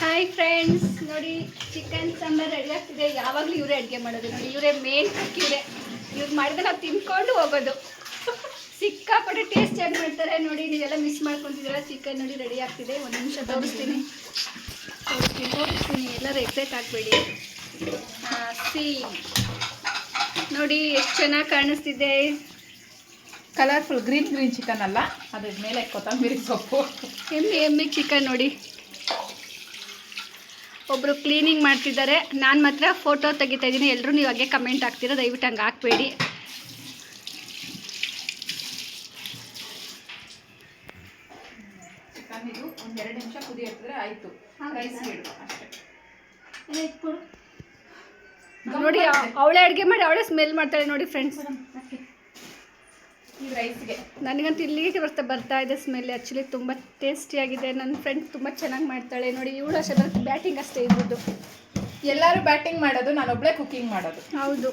Hi friends, ನೋಡಿ chicken sambar ready ಆಗ್ತಿದೆ. ಯಾವಾಗಲೂ ಇವರೇ ಅಡುಗೆ ಮಾಡೋದು. ನೋಡಿ ಇವರೇ ಮೇನ್ ಕುಕ್. ಇವ್ರು ಮಾಡಿದ್ರೆ ನಾವು ತಿನ್ಕೊಂಡು ಹೋಗೋದು. ಸಿಕ್ಕಾಪಟ್ಟೆ ಟೇಸ್ಟಿಯಾಗಿ ಮಾಡ್ತಾರೆ. ನೋಡಿ ನೀವೆಲ್ಲ ಮಿಸ್ ಮಾಡ್ಕೊತಿದ್ದೀರ. ಚಿಕನ್ ನೋಡಿ ರೆಡಿ ಆಗ್ತಿದೆ. ಒಂದು ನಿಮಿಷ ತೋರಿಸ್ತೀನಿ. ಎಲ್ಲರೂ ಎಕ್ಸೈಟ್ ಆಗಬೇಡಿ. ನೋಡಿ ಎಷ್ಟು ಚೆನ್ನಾಗಿ ಕಾಣಿಸ್ತಿದೆ. ಕಲರ್ಫುಲ್ ಗ್ರೀನ್ ಚಿಕನ್ ಅಲ್ಲ, ಅದ್ರ ಮೇಲೆ ಕೊತ್ತಂಬರಿ ಸೊಪ್ಪು. ಎಮ್ಮೆ ಚಿಕನ್ ನೋಡಿ. ಒಬ್ಬರು ಕ್ಲೀನಿಂಗ್ ಮಾಡ್ತಿದ್ದಾರೆ. ನಾನು ಮಾತ್ರ ಫೋಟೋ ತೆಗಿತಾ ಇದ್ದೀನಿ. ಎಲ್ಲರೂ ನೀವು ಹಾಗೆ ಕಮೆಂಟ್ ಹಾಕ್ತೀರಾ, ದಯವಿಟ್ಟು ಹಂಗೆ ಹಾಕಬೇಡಿ. ಚಿಕನ್ ಇದು ಒಂದು 2 ನಿಮಿಷ ಕುದಿ ಹಾಕಿದ್ರೆ ಆಯಿತು. ರೈಸ್ ಬಿಡು ಅಷ್ಟೇ. ನೋಡಿ ಅವಳೇ ಅಡುಗೆ ಮಾಡಿ ಅವಳೇ ಸ್ಮೆಲ್ ಮಾಡ್ತಾಳೆ ನೋಡಿ ಫ್ರೆಂಡ್ಸ್. ಈ ರೈಸ್ಗೆ ನನಗಂತೂ ಇಲ್ಲಿಗೆ ಬರ್ತಾ ಇದೆ ಸ್ಮೆಲ್. ಆ್ಯಕ್ಚುಲಿ ತುಂಬ ಟೇಸ್ಟಿಯಾಗಿದೆ. ನನ್ನ ಫ್ರೆಂಡ್ ತುಂಬ ಚೆನ್ನಾಗಿ ಮಾಡ್ತಾಳೆ ನೋಡಿ. ಇವಳು ಅಷ್ಟೇ ಬ್ಯಾಟಿಂಗ್ ಅಷ್ಟೇ ಇರ್ಬೋದು. ಎಲ್ಲರೂ ಬ್ಯಾಟಿಂಗ್ ಮಾಡೋದು, ನಾನೊಬ್ಬಳೇ ಕುಕ್ಕಿಂಗ್ ಮಾಡೋದು. ಹೌದು.